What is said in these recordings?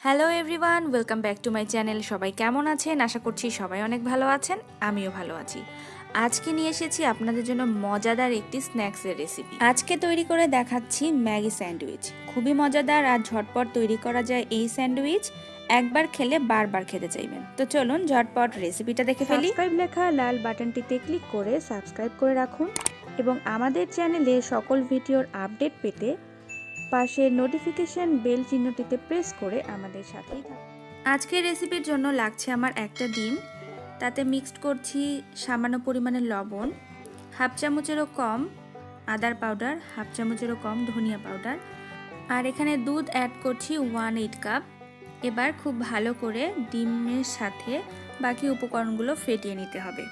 Hello everyone, welcome back to my channel. সবাই কেমন আছেন? আশা করছি সবাই অনেক ভালো আছেন, আমিও ভালো আছি। আজকে নিয়ে এসেছি আপনাদের জন্য মজাদার একটি স্ন্যাক্সের রেসিপি। আজকে তৈরি করে দেখাচ্ছি ম্যাগি স্যান্ডউইচ। খুবই মজাদার আর ঝটপট তৈরি করা যায় এই স্যান্ডউইচ। একবার খেলে বারবার খেতে চাইবেন। তো চলুন ঝটপট রেসিপিটা দেখে ফেলি। সাবস্ক্রাইব লেখা লাল বাটনটিতে ক্লিক করে সাবস্ক্রাইব করে রাখুন এবং আমাদের চ্যানেলে সকল ভিডিওর আপডেট পেতে পাশের নোটিফিকেশন বেল চিহ্নটিতে প্রেস করে আমাদের সাথেই থাকুন। আজকের রেসিপির জন্য লাগছে আমার একটা ডিম, তাতে মিক্সড করছি সামান্য পরিমাণে লবণ, হাফ চামচেরও কম আদার পাউডার, হাফ চামচেরও কম ধনিয়া পাউডার, আর এখানে দুধ অ্যাড করছি 1/8 কাপ। এবার খুব ভালো করে ডিমের সাথে বাকি উপকরণগুলো ফেটিয়ে নিতে হবে।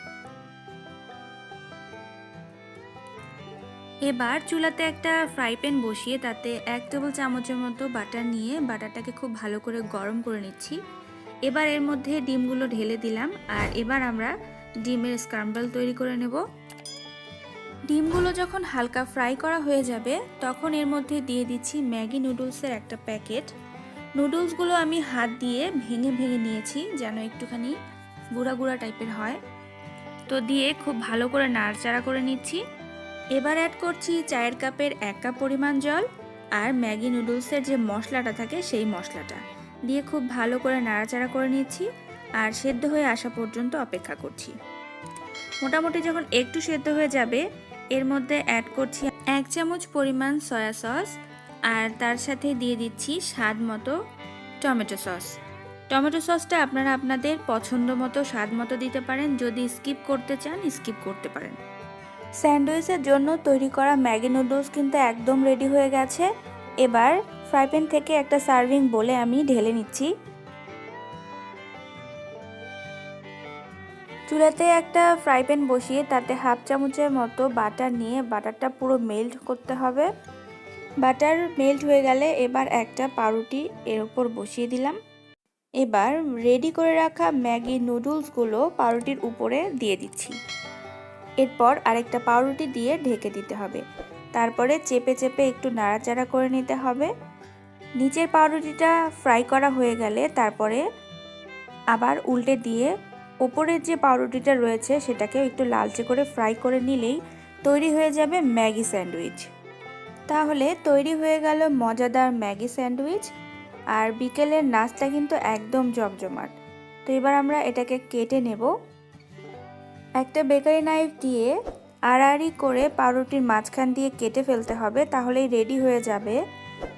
এবার চুলাতে একটা ফ্রাই প্যান বসিয়ে তাতে 1 টেবিল চামচের মতো বাটার নিয়ে বাটারটাকে খুব ভালো করে গরম করে নিচ্ছি। এবার এর মধ্যে ডিমগুলো ঢেলে দিলাম আর এবার আমরা ডিমের স্ক্রাম্বল তৈরি করে নেব। ডিমগুলো যখন হালকা ফ্রাই করা হয়ে যাবে তখন এর মধ্যে দিয়ে দিচ্ছি ম্যাগি নুডলসের একটা প্যাকেট। নুডলসগুলো আমি হাত দিয়ে ভেঙে ভেঙে নিয়েছি যেন একটুখানি গুঁড়া গুঁড়া টাইপের হয়। তো দিয়ে খুব ভালো করে নাড়াচাড়া করে নিচ্ছি। এবার অ্যাড করছি চায়ের কাপের 1 কাপ পরিমাণ জল আর ম্যাগি নুডলসের যে মশলাটা থাকে সেই মশলাটা দিয়ে খুব ভালো করে নাড়াচাড়া করে নিচ্ছি আর সেদ্ধ হয়ে আসা পর্যন্ত অপেক্ষা করছি। মোটামুটি যখন একটু সেদ্ধ হয়ে যাবে এর মধ্যে অ্যাড করছি 1 চামচ পরিমাণ সয়া সস আর তার সাথে দিয়ে দিচ্ছি স্বাদ মতো টমেটো সস। টমেটো সসটা আপনারা আপনাদের পছন্দ মতো স্বাদ মতো দিতে পারেন, যদি স্কিপ করতে চান স্কিপ করতে পারেন। স্যান্ডউইচের জন্য তৈরি করা ম্যাগি নুডলস কিন্তু একদম রেডি হয়ে গেছে। এবার ফ্রাই প্যান থেকে একটা সার্ভিং বলে আমি ঢেলে নিচ্ছি। চুলাতে একটা ফ্রাই প্যান বসিয়ে তাতে হাফ চামচের মতো বাটার নিয়ে বাটারটা পুরো মেল্ট করতে হবে। বাটার মেল্ট হয়ে গেলে এবার একটা পাউরুটি এর উপর বসিয়ে দিলাম। এবার রেডি করে রাখা ম্যাগি নুডলসগুলো পাউরুটির উপরে দিয়ে দিচ্ছি। এরপর আরেকটা পাউরুটি দিয়ে ঢেকে দিতে হবে। তারপরে চেপে চেপে একটু নাড়াচাড়া করে নিতে হবে। নিচের পাউরুটিটা ফ্রাই করা হয়ে গেলে তারপরে আবার উল্টে দিয়ে ওপরের যে পাউরুটিটা রয়েছে সেটাকেও একটু লালচে করে ফ্রাই করে নিলেই তৈরি হয়ে যাবে ম্যাগি স্যান্ডউইচ। তাহলে তৈরি হয়ে গেল মজাদার ম্যাগি স্যান্ডউইচ। আর বিকেলের নাস্তা কিন্তু একদম জমজমাট। তো এবার আমরা এটাকে কেটে নেব। একটা বেকারি নাইফ দিয়ে আড়াআড়ি করে পাউরুটির মাঝখান দিয়ে কেটে ফেলতে হবে, তাহলেই রেডি হয়ে যাবে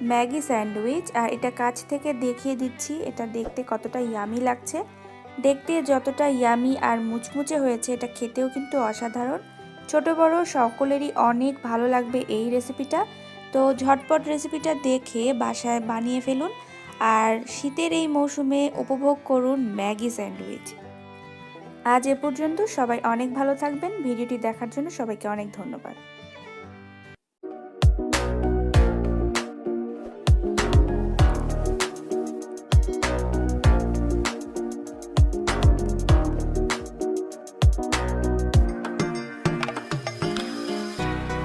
ম্যাগি স্যান্ডউইচ। আর এটা কাছ থেকে দেখিয়ে দিচ্ছি এটা দেখতে কতটা ইয়ামি লাগছে। দেখতে যতটা ইয়ামি আর মুচমুচে হয়েছে এটা খেতেও কিন্তু অসাধারণ। ছোট বড় সকলেরই অনেক ভালো লাগবে এই রেসিপিটা। তো ঝটপট রেসিপিটা দেখে বাসায় বানিয়ে ফেলুন আর শীতের এই মৌসুমে উপভোগ করুন ম্যাগি স্যান্ডউইচ। আজ এ পর্যন্ত, সবাই অনেক ভালো থাকবেন। ভিডিওটি দেখার জন্য সবাইকে অনেক ধন্যবাদ।